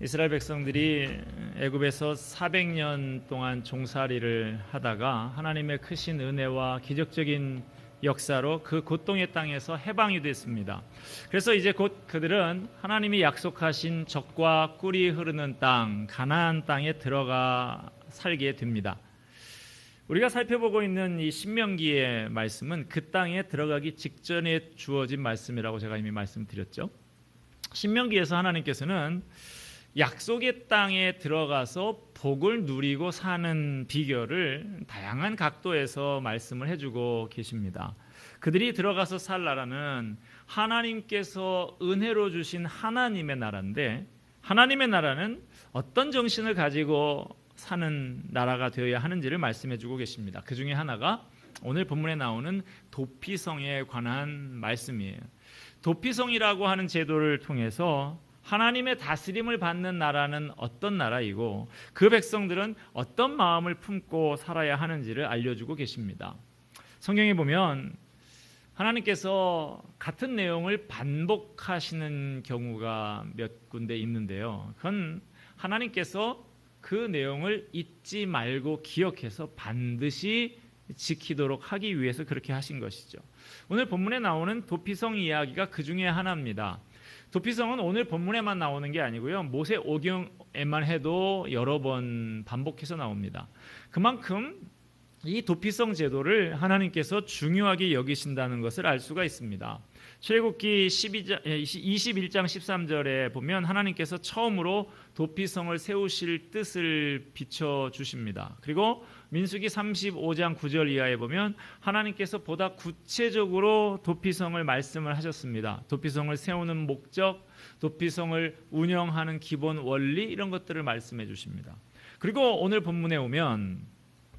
이스라엘 백성들이 애굽에서 400년 동안 종살이를 하다가 하나님의 크신 은혜와 기적적인 역사로 그 고통의 땅에서 해방이 됐습니다. 그래서 이제 곧 그들은 하나님이 약속하신 젖과 꿀이 흐르는 땅 가나안 땅에 들어가 살게 됩니다. 우리가 살펴보고 있는 이 신명기의 말씀은 그 땅에 들어가기 직전에 주어진 말씀이라고 제가 이미 말씀드렸죠. 신명기에서 하나님께서는 약속의 땅에 들어가서 복을 누리고 사는 비결을 다양한 각도에서 말씀을 해주고 계십니다. 그들이 들어가서 살 나라는 하나님께서 은혜로 주신 하나님의 나라인데, 하나님의 나라는 어떤 정신을 가지고 사는 나라가 되어야 하는지를 말씀해주고 계십니다. 그 중에 하나가 오늘 본문에 나오는 도피성에 관한 말씀이에요. 도피성이라고 하는 제도를 통해서 하나님의 다스림을 받는 나라는 어떤 나라이고 그 백성들은 어떤 마음을 품고 살아야 하는지를 알려주고 계십니다. 성경에 보면 하나님께서 같은 내용을 반복하시는 경우가 몇 군데 있는데요. 그건 하나님께서 그 내용을 잊지 말고 기억해서 반드시 지키도록 하기 위해서 그렇게 하신 것이죠. 오늘 본문에 나오는 도피성 이야기가 그 중에 하나입니다. 도피성은 오늘 본문에만 나오는 게 아니고요. 모세 오경에만 해도 여러 번 반복해서 나옵니다. 그만큼 이 도피성 제도를 하나님께서 중요하게 여기신다는 것을 알 수가 있습니다. 출애굽기 21장 13절에 보면 하나님께서 처음으로 도피성을 세우실 뜻을 비춰주십니다. 그리고 민수기 35장 9절 이하에 보면 하나님께서 보다 구체적으로 도피성을 말씀을 하셨습니다. 도피성을 세우는 목적, 도피성을 운영하는 기본 원리, 이런 것들을 말씀해 주십니다. 그리고 오늘 본문에 오면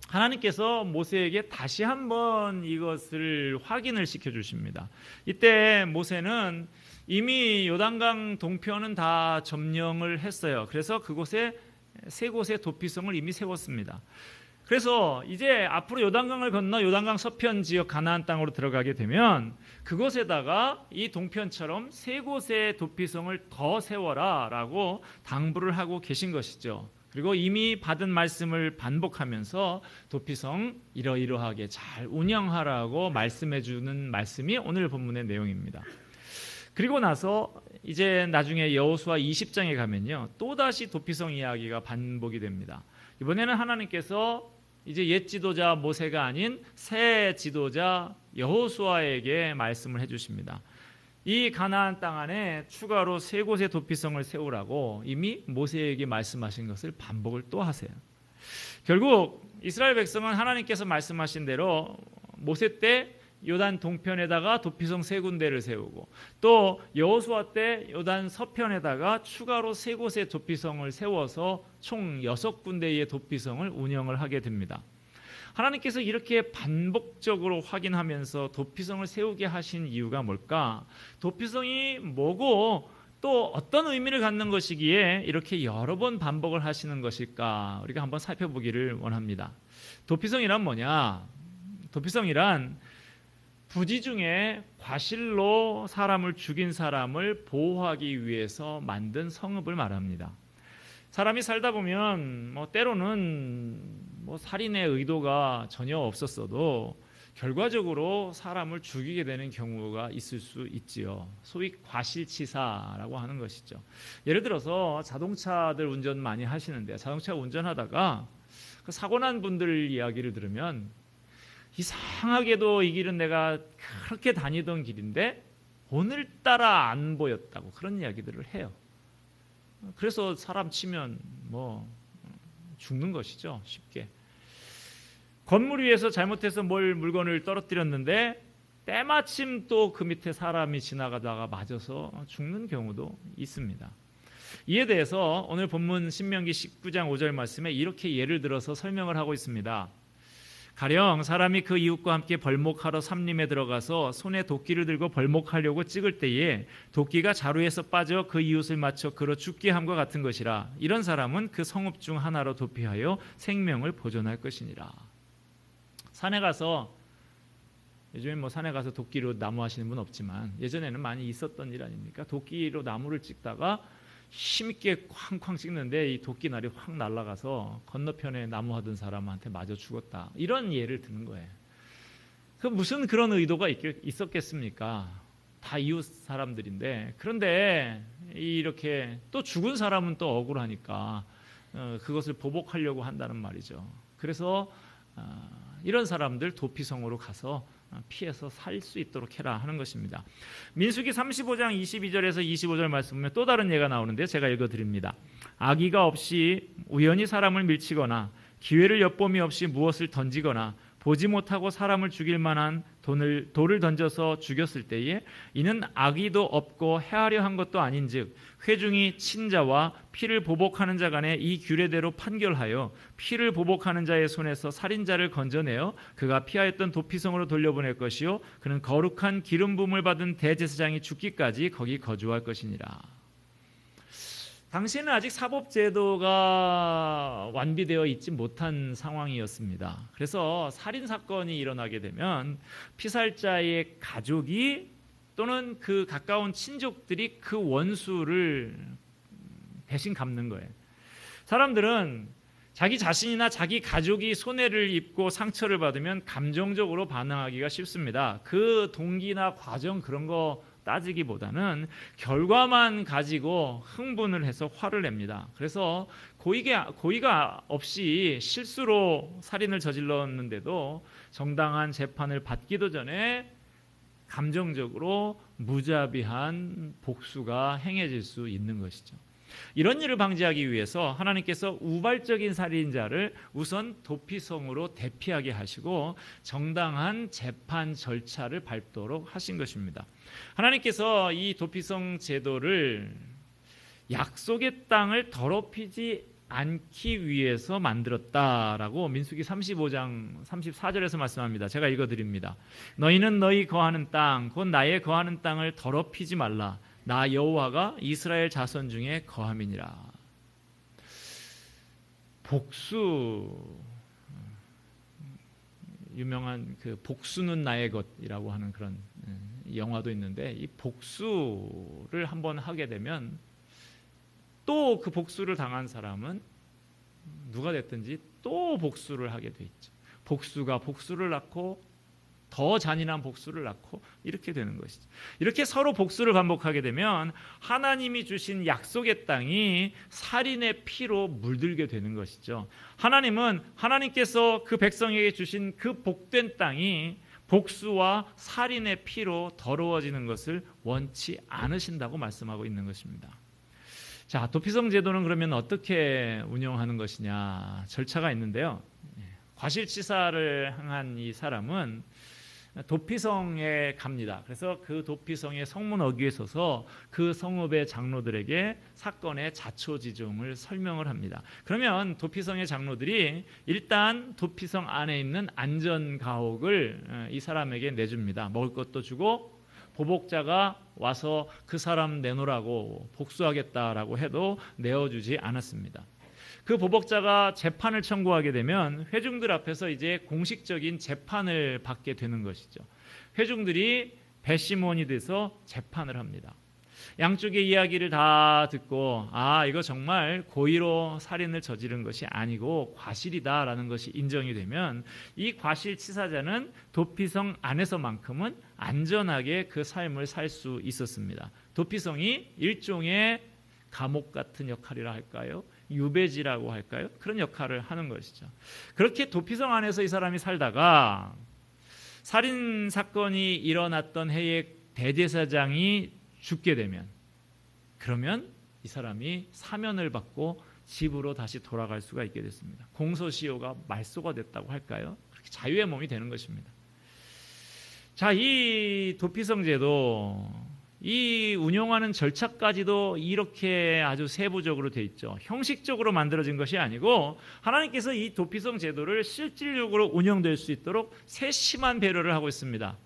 하나님께서 모세에게 다시 한번 이것을 확인을 시켜주십니다. 이때 모세는 이미 요단강 동편은 다 점령을 했어요. 그래서 그곳에 세 곳의 도피성을 이미 세웠습니다. 그래서 이제 앞으로 요단강을 건너 요단강 서편 지역 가나안 땅으로 들어가게 되면 그곳에다가 이 동편처럼 세 곳의 도피성을 더 세워라 라고 당부를 하고 계신 것이죠. 그리고 이미 받은 말씀을 반복하면서 도피성 이러이러하게 잘 운영하라고 말씀해 주는 말씀이 오늘 본문의 내용입니다. 그리고 나서 이제 나중에 여호수아 20장에 가면요, 또다시 도피성 이야기가 반복이 됩니다. 이번에는 하나님께서 이제 옛 지도자 모세가 아닌 새 지도자 여호수아에게 말씀을 해주십니다. 이 가나안 땅 안에 추가로 세 곳의 도피성을 세우라고 이미 모세에게 말씀하신 것을 반복을 또 하세요. 결국 이스라엘 백성은 하나님께서 말씀하신 대로 모세 때 요단 동편에다가 도피성 세 군데를 세우고 또 여호수아 때 요단 서편에다가 추가로 세 곳의 도피성을 세워서 총 6군데의 도피성을 운영을 하게 됩니다. 하나님께서 이렇게 반복적으로 확인하면서 도피성을 세우게 하신 이유가 뭘까? 도피성이 뭐고 또 어떤 의미를 갖는 것이기에 이렇게 여러 번 반복을 하시는 것일까? 우리가 한번 살펴보기를 원합니다. 도피성이란 뭐냐? 도피성이란 부지 중에 과실로 사람을 죽인 사람을 보호하기 위해서 만든 성읍을 말합니다. 사람이 살다 보면 때로는 살인의 의도가 전혀 없었어도 결과적으로 사람을 죽이게 되는 경우가 있을 수 있지요. 소위 과실치사라고 하는 것이죠. 예를 들어서 자동차들 운전 많이 하시는데 자동차 운전하다가 그 사고 난 분들 이야기를 들으면 이상하게도 이 길은 내가 그렇게 다니던 길인데 오늘따라 안 보였다고 그런 이야기들을 해요. 그래서 사람 치면 죽는 것이죠, 쉽게. 건물 위에서 잘못해서 물건을 떨어뜨렸는데 때마침 또 그 밑에 사람이 지나가다가 맞아서 죽는 경우도 있습니다. 이에 대해서 오늘 본문 신명기 19장 5절 말씀에 이렇게 예를 들어서 설명을 하고 있습니다. 가령 사람이 그 이웃과 함께 벌목하러 삼림에 들어가서 손에 도끼를 들고 벌목하려고 찍을 때에 도끼가 자루에서 빠져 그 이웃을 맞춰 그로 죽게 함과 같은 것이라. 이런 사람은 그 성읍 중 하나로 도피하여 생명을 보존할 것이니라. 산에 가서, 요즘엔 산에 가서 도끼로 나무 하시는 분 없지만 예전에는 많이 있었던 일 아닙니까? 도끼로 나무를 찍다가 힘있게 쾅쾅 찍는데 이 도끼날이 확 날아가서 건너편에 나무하던 사람한테 맞아 죽었다. 이런 예를 드는 거예요. 그 무슨 그런 의도가 있었겠습니까? 다 이웃 사람들인데. 그런데 이렇게 또 죽은 사람은 또 억울하니까 그것을 보복하려고 한다는 말이죠. 그래서 이런 사람들 도피성으로 가서 피해서 살 수 있도록 해라 하는 것입니다. 민수기 35장 22절에서 25절 말씀 보면 또 다른 예가 나오는데 제가 읽어드립니다. 악의가 없이 우연히 사람을 밀치거나 기회를 엿봄이 없이 무엇을 던지거나 보지 못하고 사람을 죽일 만한 돌을 던져서 죽였을 때에 이는 악의도 없고 해하려 한 것도 아닌즉 회중이 친자와 피를 보복하는 자 간에 이 규례대로 판결하여 피를 보복하는 자의 손에서 살인자를 건져내어 그가 피하였던 도피성으로 돌려보낼 것이요 그는 거룩한 기름 부음을 받은 대제사장이 죽기까지 거기 거주할 것이니라. 당시에는 아직 사법제도가 완비되어 있지 못한 상황이었습니다. 그래서 살인사건이 일어나게 되면 피살자의 가족이 또는 그 가까운 친족들이 그 원수를 대신 갚는 거예요. 사람들은 자기 자신이나 자기 가족이 손해를 입고 상처를 받으면 감정적으로 반응하기가 쉽습니다. 그 동기나 과정 그런 거 따지기보다는 결과만 가지고 흥분을 해서 화를 냅니다. 그래서 고의가 없이 실수로 살인을 저질렀는데도 정당한 재판을 받기도 전에 감정적으로 무자비한 복수가 행해질 수 있는 것이죠. 이런 일을 방지하기 위해서 하나님께서 우발적인 살인자를 우선 도피성으로 대피하게 하시고 정당한 재판 절차를 밟도록 하신 것입니다. 하나님께서 이 도피성 제도를 약속의 땅을 더럽히지 않기 위해서 만들었다라고 민수기 35장 34절에서 말씀합니다. 제가 읽어드립니다. 너희는 너희 거하는 땅 곧 나의 거하는 땅을 더럽히지 말라. 나 여호와가 이스라엘 자손 중에 거함이니라. 복수, 유명한 그 복수는 나의 것이라고 하는 그런 영화도 있는데 이 복수를 한번 하게 되면 또 그 복수를 당한 사람은 누가 됐든지 또 복수를 하게 돼 있죠. 복수가 복수를 낳고 더 잔인한 복수를 낳고 이렇게 되는 것이죠. 이렇게 서로 복수를 반복하게 되면 하나님이 주신 약속의 땅이 살인의 피로 물들게 되는 것이죠. 하나님은 하나님께서 그 백성에게 주신 그 복된 땅이 복수와 살인의 피로 더러워지는 것을 원치 않으신다고 말씀하고 있는 것입니다. 자, 도피성 제도는 그러면 어떻게 운영하는 것이냐? 절차가 있는데요. 과실치사를 행한 이 사람은 도피성에 갑니다. 그래서 그 도피성의 성문 어귀에 서서 그 성읍의 장로들에게 사건의 자초지종을 설명을 합니다. 그러면 도피성의 장로들이 일단 도피성 안에 있는 안전가옥을 이 사람에게 내줍니다. 먹을 것도 주고 보복자가 와서 그 사람 내놓으라고 복수하겠다라고 해도 내어주지 않았습니다. 그 보복자가 재판을 청구하게 되면 회중들 앞에서 이제 공식적인 재판을 받게 되는 것이죠. 회중들이 배심원이 돼서 재판을 합니다. 양쪽의 이야기를 다 듣고 이거 정말 고의로 살인을 저지른 것이 아니고 과실이다라는 것이 인정이 되면 이 과실치사자는 도피성 안에서만큼은 안전하게 그 삶을 살 수 있었습니다. 도피성이 일종의 감옥 같은 역할이라 할까요? 유배지라고 할까요? 그런 역할을 하는 것이죠. 그렇게 도피성 안에서 이 사람이 살다가 살인 사건이 일어났던 해에 대제사장이 죽게 되면 그러면 이 사람이 사면을 받고 집으로 다시 돌아갈 수가 있게 됐습니다. 공소시효가 말소가 됐다고 할까요? 그렇게 자유의 몸이 되는 것입니다. 자, 이 도피성 제도 이 운영하는 절차까지도 이렇게 아주 세부적으로 돼 있죠. 형식적으로 만들어진 것이 아니고 하나님께서 이 도피성 제도를 실질적으로 운영될 수 있도록 세심한 배려를 하고 있습니다.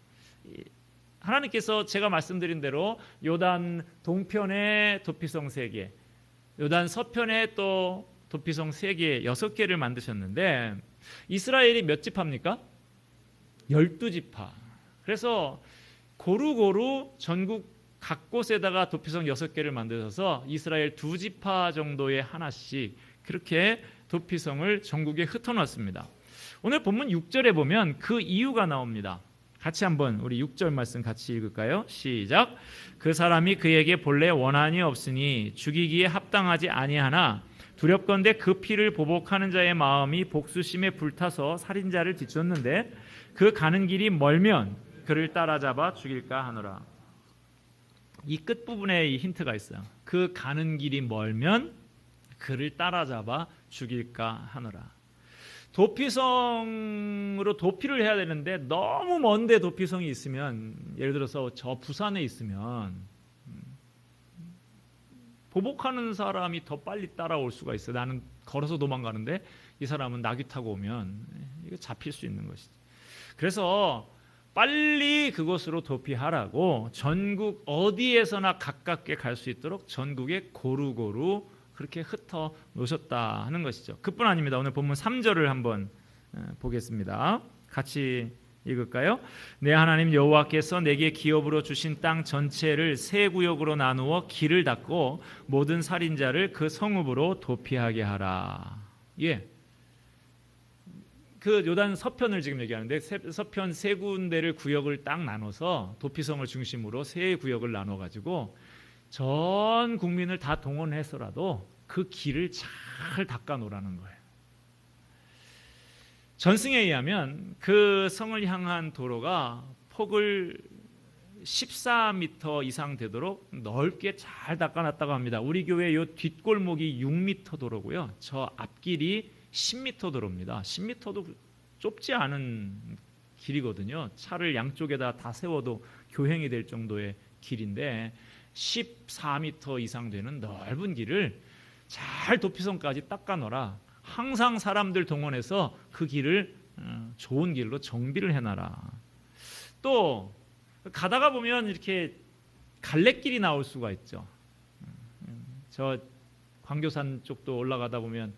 하나님께서 제가 말씀드린 대로 요단 동편에 도피성 3개, 요단 서편에 또 도피성 3개, 6개를 만드셨는데 이스라엘이 몇 지파입니까? 12지파. 그래서 고루고루 전국 각 곳에다가 도피성 6개를 만들어서 이스라엘 2지파 정도의 하나씩 그렇게 도피성을 전국에 흩어놨습니다. 오늘 본문 6절에 보면 그 이유가 나옵니다. 같이 한번 우리 6절 말씀 같이 읽을까요? 시작. 그 사람이 그에게 본래 원한이 없으니 죽이기에 합당하지 아니하나 두렵건대 그 피를 보복하는 자의 마음이 복수심에 불타서 살인자를 뒤쫓는데 그 가는 길이 멀면 그를 따라잡아 죽일까 하노라. 이 끝부분에 이 힌트가 있어요. 그 가는 길이 멀면 그를 따라잡아 죽일까 하노라. 도피성으로 도피를 해야 되는데 너무 먼데 도피성이 있으면, 예를 들어서 저 부산에 있으면 보복하는 사람이 더 빨리 따라올 수가 있어요. 나는 걸어서 도망가는데 이 사람은 나귀 타고 오면 이거 잡힐 수 있는 것이죠. 그래서 빨리 그곳으로 도피하라고 전국 어디에서나 가깝게 갈 수 있도록 전국에 고루고루 그렇게 흩어 놓으셨다 하는 것이죠. 그뿐 아닙니다. 오늘 본문 3절을 한번 보겠습니다. 같이 읽을까요? 내 하나님 여호와께서 내게 기업으로 주신 땅 전체를 세 구역으로 나누어 길을 닫고 모든 살인자를 그 성읍으로 도피하게 하라. 예. 그 요단 서편을 지금 얘기하는데 서편 세 군데를 구역을 딱 나눠서 도피성을 중심으로 세 구역을 나눠 가지고 전 국민을 다 동원해서라도 그 길을 잘 닦아 놓으라는 거예요. 전승에 의하면 그 성을 향한 도로가 폭을 14m 이상 되도록 넓게 잘 닦아놨다고 합니다. 우리 교회 요 뒷골목이 6m 도로고요. 저 앞길이 10m 도로입니다. 10m도 좁지 않은 길이거든요. 차를 양쪽에다 다 세워도 교행이 될 정도의 길인데 14m 이상 되는 넓은 길을 잘 도피성까지 닦아놓아라. 항상 사람들 동원해서 그 길을 좋은 길로 정비를 해놔라. 또 가다가 보면 이렇게 갈래길이 나올 수가 있죠. 저 광교산 쪽도 올라가다 보면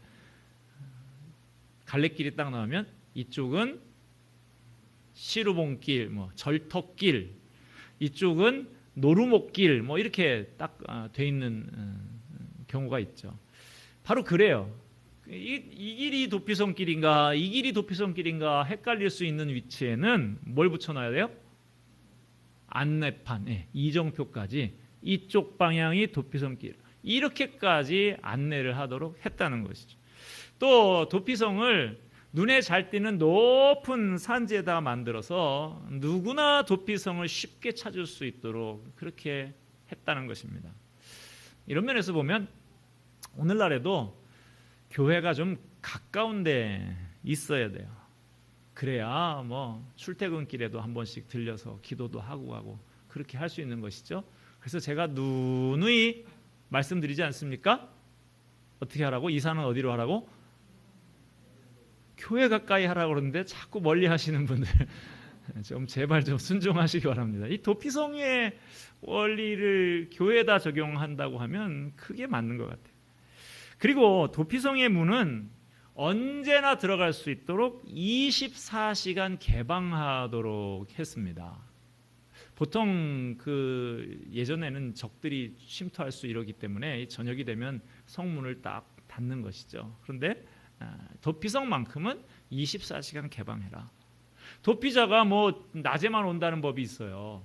갈래길이 딱 나오면 이쪽은 시루봉길, 절턱길, 이쪽은 노루목길, 이렇게 딱 돼 있는 경우가 있죠. 바로 그래요. 이 길이 도피성길인가, 이 길이 도피성길인가 헷갈릴 수 있는 위치에는 뭘 붙여놔야 돼요? 안내판, 이정표까지 이쪽 방향이 도피성길, 이렇게까지 안내를 하도록 했다는 것이죠. 또 도피성을 눈에 잘 띄는 높은 산지에다 만들어서 누구나 도피성을 쉽게 찾을 수 있도록 그렇게 했다는 것입니다. 이런 면에서 보면 오늘날에도 교회가 좀 가까운 데 있어야 돼요. 그래야 출퇴근길에도 한 번씩 들려서 기도도 하고 가고 그렇게 할 수 있는 것이죠. 그래서 제가 누누이 말씀드리지 않습니까? 어떻게 하라고? 이사는 어디로 하라고? 교회 가까이 하라고 그러는데 자꾸 멀리 하시는 분들 좀 제발 좀 순종하시기 바랍니다. 이 도피성의 원리를 교회에다 적용한다고 하면 그게 맞는 것 같아요. 그리고 도피성의 문은 언제나 들어갈 수 있도록 24시간 개방하도록 했습니다. 보통 예전에는 적들이 침투할 수 이러기 때문에 저녁이 되면 성문을 딱 닫는 것이죠. 그런데 도피성만큼은 24시간 개방해라. 도피자가 낮에만 온다는 법이 있어요.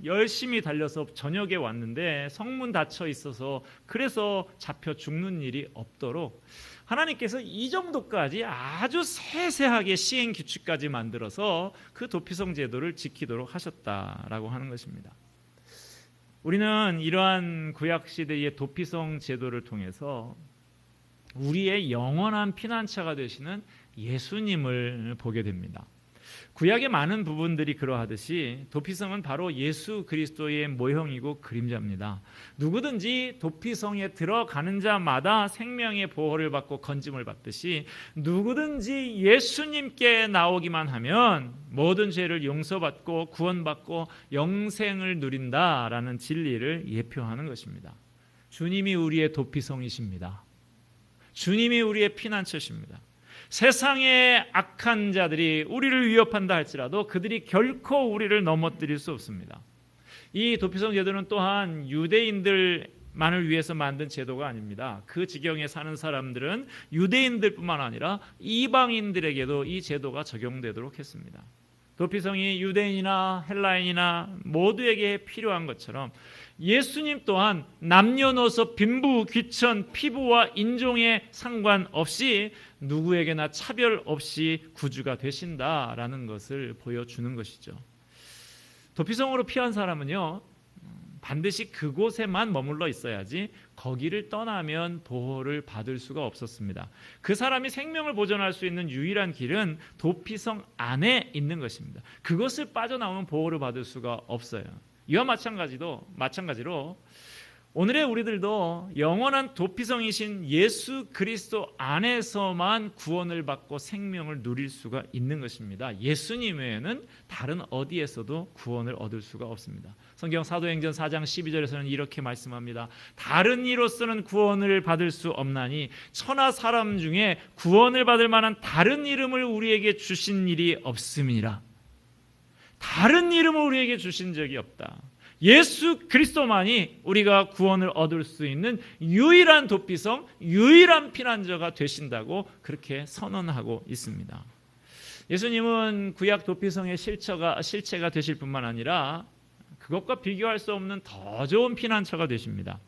열심히 달려서 저녁에 왔는데 성문 닫혀 있어서 그래서 잡혀 죽는 일이 없도록 하나님께서 이 정도까지 아주 세세하게 시행 규칙까지 만들어서 그 도피성 제도를 지키도록 하셨다라고 하는 것입니다. 우리는 이러한 구약 시대의 도피성 제도를 통해서 우리의 영원한 피난처가 되시는 예수님을 보게 됩니다. 구약의 많은 부분들이 그러하듯이 도피성은 바로 예수 그리스도의 모형이고 그림자입니다. 누구든지 도피성에 들어가는 자마다 생명의 보호를 받고 건짐을 받듯이 누구든지 예수님께 나오기만 하면 모든 죄를 용서받고 구원받고 영생을 누린다라는 진리를 예표하는 것입니다. 주님이 우리의 도피성이십니다. 주님이 우리의 피난처십니다. 세상의 악한 자들이 우리를 위협한다 할지라도 그들이 결코 우리를 넘어뜨릴 수 없습니다. 이 도피성 제도는 또한 유대인들만을 위해서 만든 제도가 아닙니다. 그 지경에 사는 사람들은 유대인들뿐만 아니라 이방인들에게도 이 제도가 적용되도록 했습니다. 도피성이 유대인이나 헬라인이나 모두에게 필요한 것처럼 예수님 또한 남녀노소 빈부 귀천 피부와 인종에 상관없이 누구에게나 차별 없이 구주가 되신다라는 것을 보여주는 것이죠. 도피성으로 피한 사람은요, 반드시 그곳에만 머물러 있어야지 거기를 떠나면 보호를 받을 수가 없었습니다. 그 사람이 생명을 보존할 수 있는 유일한 길은 도피성 안에 있는 것입니다. 그것을 빠져나오면 보호를 받을 수가 없어요. 이와 마찬가지로 오늘의 우리들도 영원한 도피성이신 예수 그리스도 안에서만 구원을 받고 생명을 누릴 수가 있는 것입니다. 예수님 외에는 다른 어디에서도 구원을 얻을 수가 없습니다. 성경 사도행전 4장 12절에서는 이렇게 말씀합니다. 다른 이로서는 구원을 받을 수 없나니 천하 사람 중에 구원을 받을 만한 다른 이름을 우리에게 주신 일이 없음이니라. 다른 이름을 우리에게 주신 적이 없다. 예수 그리스도만이 우리가 구원을 얻을 수 있는 유일한 도피성, 유일한 피난처가 되신다고 그렇게 선언하고 있습니다. 예수님은 구약 도피성의 실체가 되실 뿐만 아니라 그것과 비교할 수 없는 더 좋은 피난처가 되십니다.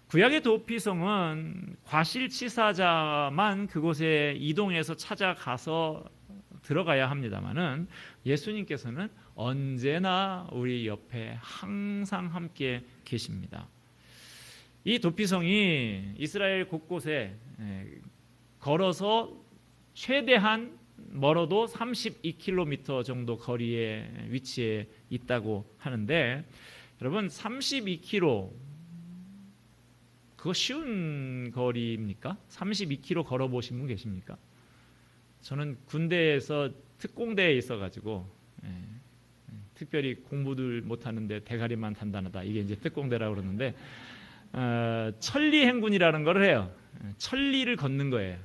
구약의 도피성은 과실치사자만 그곳에 이동해서 찾아가서 들어가야 합니다마는 예수님께서는 언제나 우리 옆에 항상 함께 계십니다. 이 도피성이 이스라엘 곳곳에 걸어서 최대한 멀어도 32km 정도 거리에 위치해 있다고 하는데, 여러분 32km 그거 쉬운 거리입니까? 32km 걸어보신 분 계십니까? 저는 군대에서 특공대에 있어가지고 특별히 공부들 못하는데 대가리만 단단하다, 이게 이제 특공대라고 그러는데 천리행군이라는 걸 해요. 천리를 걷는 거예요.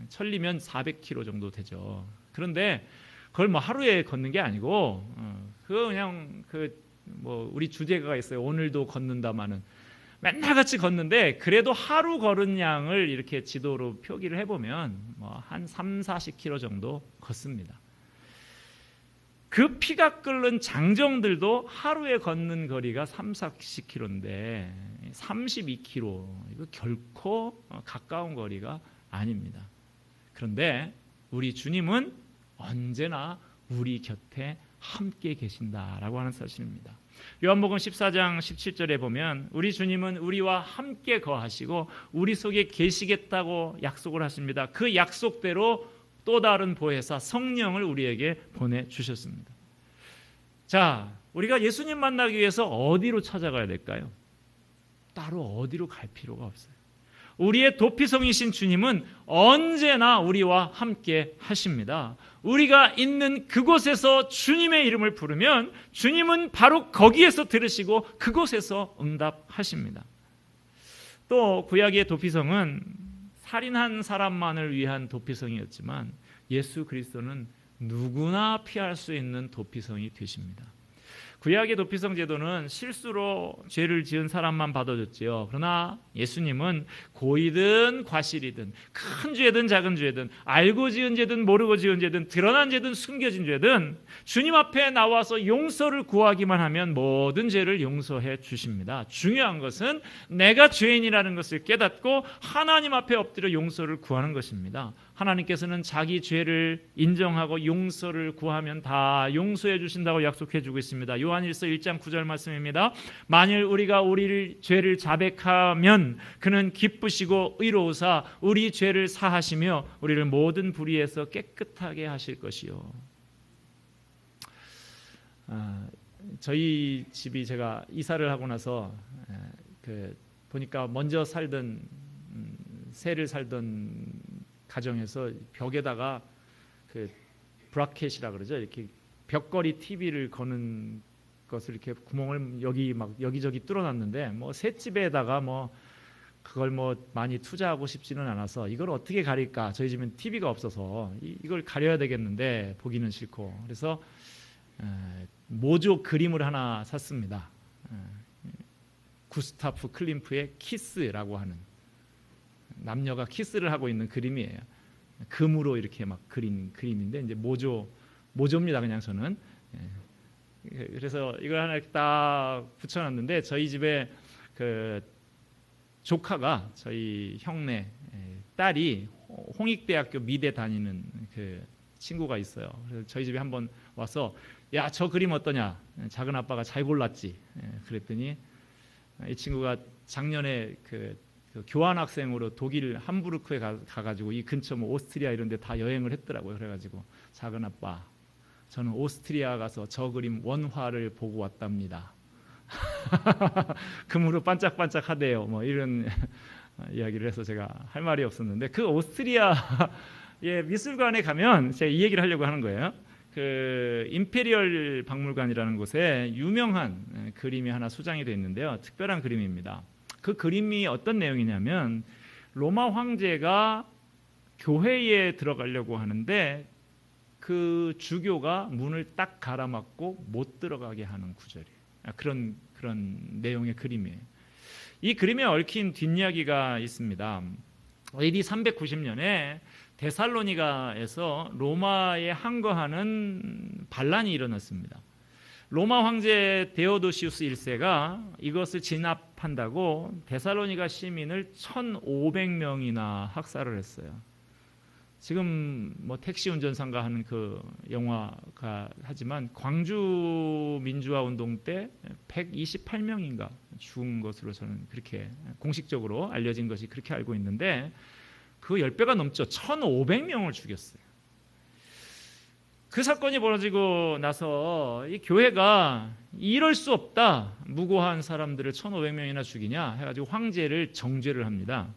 천리면 400km 정도 되죠. 그런데 그걸 뭐 하루에 걷는 게 아니고 그거 그냥 우리 주제가가 있어요. 오늘도 걷는다마는 맨날 같이 걷는데 그래도 하루 걸은 양을 이렇게 지도로 표기를 해보면 한 30-40km 정도 걷습니다. 그 피가 끓는 장정들도 하루에 걷는 거리가 30-40km인데 32km, 이거 결코 가까운 거리가 아닙니다. 그런데 우리 주님은 언제나 우리 곁에 함께 계신다라고 하는 사실입니다. 요한복음 14장 17절에 보면 우리 주님은 우리와 함께 거하시고 우리 속에 계시겠다고 약속을 하십니다. 그 약속대로 또 다른 보혜사 성령을 우리에게 보내주셨습니다. 자, 우리가 예수님 만나기 위해서 어디로 찾아가야 될까요? 따로 어디로 갈 필요가 없어요. 우리의 도피성이신 주님은 언제나 우리와 함께 하십니다. 우리가 있는 그곳에서 주님의 이름을 부르면 주님은 바로 거기에서 들으시고 그곳에서 응답하십니다. 또 구약의 도피성은 살인한 사람만을 위한 도피성이었지만 예수 그리스도는 누구나 피할 수 있는 도피성이 되십니다. 구약의 도피성 제도는 실수로 죄를 지은 사람만 받아줬지요. 그러나 예수님은 고의든 과실이든 큰 죄든 작은 죄든 알고 지은 죄든 모르고 지은 죄든 드러난 죄든 숨겨진 죄든 주님 앞에 나와서 용서를 구하기만 하면 모든 죄를 용서해 주십니다. 중요한 것은 내가 죄인이라는 것을 깨닫고 하나님 앞에 엎드려 용서를 구하는 것입니다. 하나님께서는 자기 죄를 인정하고 용서를 구하면 다 용서해 주신다고 약속해 주고 있습니다. 요한일서 1장 9절 말씀입니다. 만일 우리가 우리 죄를 자백하면 그는 기쁘시고 의로우사 우리 죄를 사하시며 우리를 모든 불의에서 깨끗하게 하실 것이요. 저희 집이 제가 이사를 하고 나서 보니까 먼저 새를 살던 가정에서 벽에다가 브라켓이라 그러죠. 이렇게 벽걸이 TV를 거는 것을 이렇게 구멍을 여기저기 뚫어놨는데 셋집에다가 그걸 많이 투자하고 싶지는 않아서 이걸 어떻게 가릴까? 저희 집엔 TV가 없어서 이걸 가려야 되겠는데 보기는 싫고 그래서 모조 그림을 하나 샀습니다. 구스타프 클림프의 키스라고 하는, 남녀가 키스를 하고 있는 그림이에요. 금으로 이렇게 막 그린 그림인데 이제 모조입니다. 그냥 저는. 그래서 이걸 하나 이렇게 딱 붙여놨는데, 저희 집에 그 조카가, 저희 형네 딸이 홍익대학교 미대 다니는 그 친구가 있어요. 그래서 저희 집에 한번 와서, 야, 저 그림 어떠냐? 작은 아빠가 잘 골랐지. 그랬더니 이 친구가 작년에 그 교환학생으로 독일 함부르크에 가가지고 이 근처 뭐 오스트리아 이런 데 다 여행을 했더라고요. 그래가지고, 작은 아빠, 저는 오스트리아 가서 저 그림 원화를 보고 왔답니다. 금으로 반짝반짝하대요. 뭐 이런 이야기를 해서 제가 할 말이 없었는데, 그 오스트리아의 미술관에 가면 제가 이 얘기를 하려고 하는 거예요. 그 임페리얼 박물관이라는 곳에 유명한 그림이 하나 소장이 되어 있는데요. 특별한 그림입니다. 그 그림이 어떤 내용이냐면, 로마 황제가 교회에 들어가려고 하는데 그 주교가 문을 딱 가로막고 못 들어가게 하는 구절이에요. 그런 내용의 그림이에요. 이 그림에 얽힌 뒷이야기가 있습니다. AD 390년에 데살로니가에서 로마에 항거하는 반란이 일어났습니다. 로마 황제 데오도시우스 1세가 이것을 진압한다고 데살로니가 시민을 1,500명이나 학살을 했어요. 지금 뭐 택시 운전사인가 하는 그 영화가 하지만, 광주 민주화 운동 때 128명인가 죽은 것으로 저는 그렇게 공식적으로 알려진 것이 그렇게 알고 있는데, 그 10배가 넘죠. 1,500명을 죽였어요. 그 사건이 벌어지고 나서 이 교회가 이럴 수 없다, 무고한 사람들을 1,500명이나 죽이냐 해가지고 황제를 정죄를 합니다.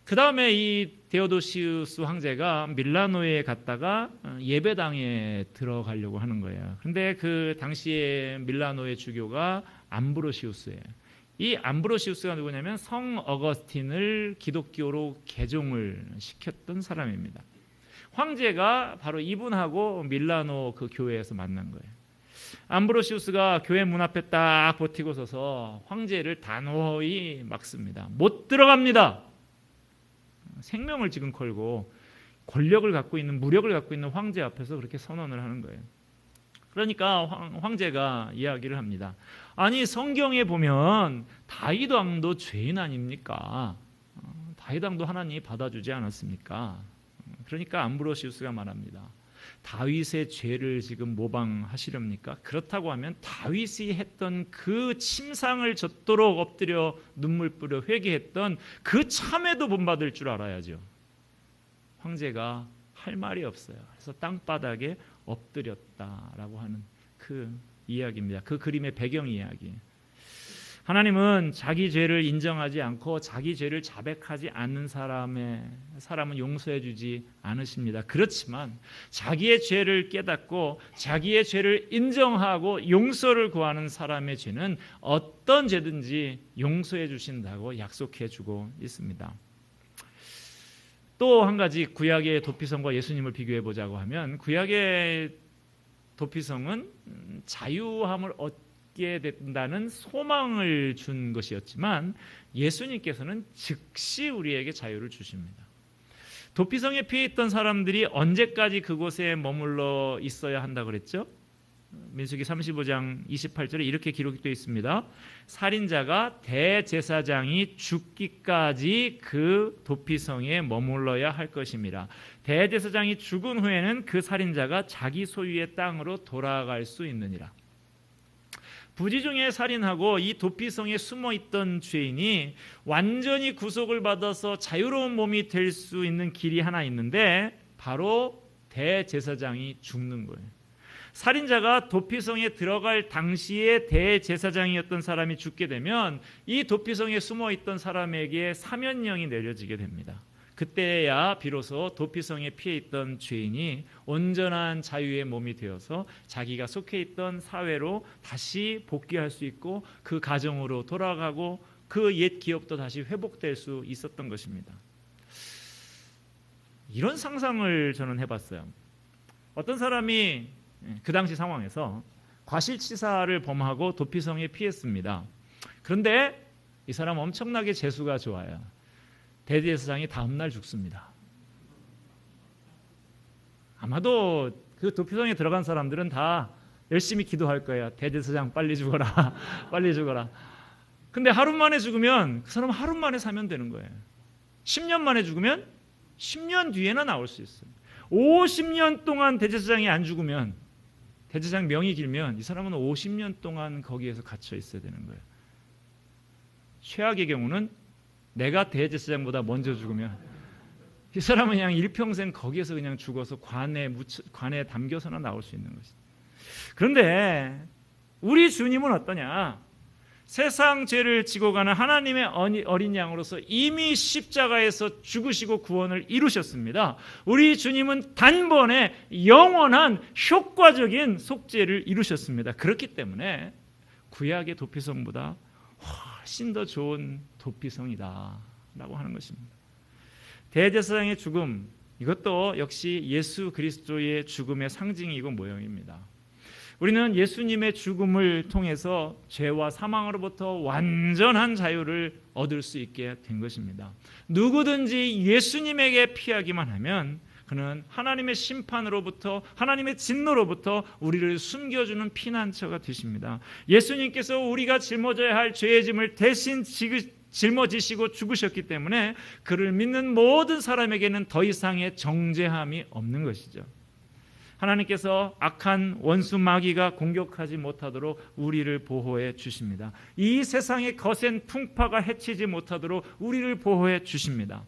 그 다음에 이 데오도시우스 황제가 밀라노에 갔다가 예배당에 들어가려고 하는 거예요. 그런데 그 당시에 밀라노의 주교가 암브로시우스예요. 이 암브로시우스가 누구냐면 성 어거스틴을 기독교로 개종을 시켰던 사람입니다. 황제가 바로 이분하고 밀라노 그 교회에서 만난 거예요. 암브로시우스가 교회 문 앞에 딱 버티고 서서 황제를 단호히 막습니다. 못 들어갑니다. 생명을 지금 걸고 권력을 갖고 있는, 무력을 갖고 있는 황제 앞에서 그렇게 선언을 하는 거예요. 그러니까 황제가 이야기를 합니다. 아니, 성경에 보면 다윗 왕도 죄인 아닙니까? 다윗 왕도 하나님이 받아주지 않았습니까? 그러니까 암브로시우스가 말합니다. 다윗의 죄를 지금 모방하시렵니까? 그렇다고 하면 다윗이 했던 그 침상을 젖도록 엎드려 눈물 뿌려 회개했던 그 참에도 본받을 줄 알아야죠. 황제가 할 말이 없어요. 그래서 땅바닥에 엎드렸다라고 하는 그 이야기입니다. 그 그림의 배경 이야기. 하나님은 자기 죄를 인정하지 않고 자기 죄를 자백하지 않는 사람은 용서해 주지 않으십니다. 그렇지만 자기의 죄를 깨닫고 자기의 죄를 인정하고 용서를 구하는 사람의 죄는 어떤 죄든지 용서해 주신다고 약속해 주고 있습니다. 또 한 가지 구약의 도피성과 예수님을 비교해 보자고 하면, 구약의 도피성은 자유함을 얻게 된다는 소망을 준 것이었지만, 예수님께서는 즉시 우리에게 자유를 주십니다. 도피성에 피해 있던 사람들이 언제까지 그곳에 머물러 있어야 한다고 그랬죠? 민수기 35장 28절에 이렇게 기록되어 있습니다. 살인자가 대제사장이 죽기까지 그 도피성에 머물러야 할 것입니다. 대제사장이 죽은 후에는 그 살인자가 자기 소유의 땅으로 돌아갈 수 있느니라. 부지 중에 살인하고 이 도피성에 숨어있던 죄인이 완전히 구속을 받아서 자유로운 몸이 될 수 있는 길이 하나 있는데, 바로 대제사장이 죽는 거예요. 살인자가 도피성에 들어갈 당시에 대제사장이었던 사람이 죽게 되면 이 도피성에 숨어있던 사람에게 사면령이 내려지게 됩니다. 그때야 비로소 도피성에 피해 있던 죄인이 온전한 자유의 몸이 되어서 자기가 속해 있던 사회로 다시 복귀할 수 있고 그 가정으로 돌아가고 그 옛 기업도 다시 회복될 수 있었던 것입니다. 이런 상상을 저는 해봤어요. 어떤 사람이 그 당시 상황에서 과실치사를 범하고 도피성에 피했습니다. 그런데 이 사람 엄청나게 재수가 좋아요. 대제사장이 다음날 죽습니다. 아마도 그 도피성에 들어간 사람들은 다 열심히 기도할 거예요. 대제사장 빨리 죽어라. 빨리 죽어라. 근데 하루 만에 죽으면 그 사람은 하루 만에 사면 되는 거예요. 10년 만에 죽으면 10년 뒤에나 나올 수 있어요. 50년 동안 대제사장이 안 죽으면, 대제사장 명이 길면 이 사람은 50년 동안 거기에서 갇혀 있어야 되는 거예요. 최악의 경우는 내가 대제사장보다 먼저 죽으면 이 사람은 그냥 일평생 거기에서 그냥 죽어서 관에 담겨서나 나올 수 있는 것이죠. 그런데 우리 주님은 어떠냐? 세상 죄를 지고 가는 하나님의 어린 양으로서 이미 십자가에서 죽으시고 구원을 이루셨습니다. 우리 주님은 단번에 영원한 효과적인 속죄를 이루셨습니다. 그렇기 때문에 구약의 도피성보다 훨씬 더 좋은 도피성이다라고 하는 것입니다. 대제사장의 죽음, 이것도 역시 예수 그리스도의 죽음의 상징이고 모형입니다. 우리는 예수님의 죽음을 통해서 죄와 사망으로부터 완전한 자유를 얻을 수 있게 된 것입니다. 누구든지 예수님에게 피하기만 하면 그는 하나님의 심판으로부터, 하나님의 진노로부터 우리를 숨겨주는 피난처가 되십니다. 예수님께서 우리가 짊어져야 할 죄의 짐을 대신 짊어지시고 죽으셨기 때문에 그를 믿는 모든 사람에게는 더 이상의 정죄함이 없는 것이죠. 하나님께서 악한 원수 마귀가 공격하지 못하도록 우리를 보호해 주십니다. 이 세상의 거센 풍파가 해치지 못하도록 우리를 보호해 주십니다.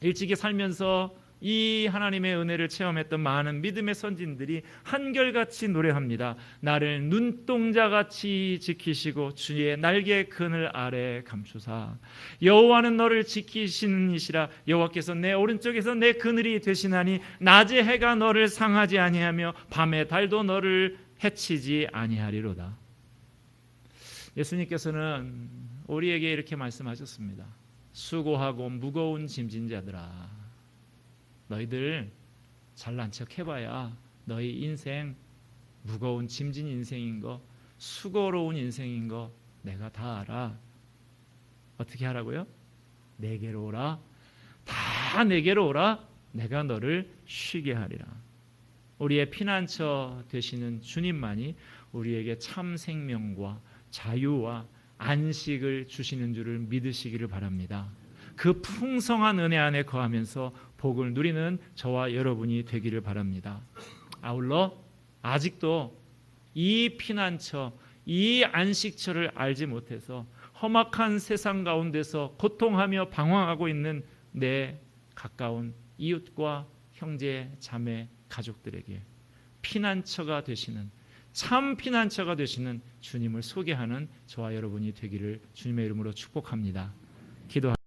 일찍이 살면서 이 하나님의 은혜를 체험했던 많은 믿음의 선진들이 한결같이 노래합니다. 나를 눈동자같이 지키시고 주의 날개 그늘 아래 감추사. 여호와는 너를 지키시는 이시라. 여호와께서 내 오른쪽에서 내 그늘이 되시나니 낮에 해가 너를 상하지 아니하며 밤에 달도 너를 해치지 아니하리로다. 예수님께서는 우리에게 이렇게 말씀하셨습니다. 수고하고 무거운 짐진 자들아, 너희들 잘난 척 해봐야 너희 인생 무거운 짐진 인생인 거, 수고로운 인생인 거 내가 다 알아. 어떻게 하라고요? 내게로 오라. 다 내게로 오라. 내가 너를 쉬게 하리라. 우리의 피난처 되시는 주님만이 우리에게 참 생명과 자유와 안식을 주시는 줄을 믿으시기를 바랍니다. 그 풍성한 은혜 안에 거하면서 복을 누리는 저와 여러분이 되기를 바랍니다. 아울러 아직도 이 피난처, 이 안식처를 알지 못해서 험악한 세상 가운데서 고통하며 방황하고 있는 내 가까운 이웃과 형제, 자매, 가족들에게 피난처가 되시는, 참 피난처가 되시는 주님을 소개하는 저와 여러분이 되기를 주님의 이름으로 축복합니다. 기도합니다.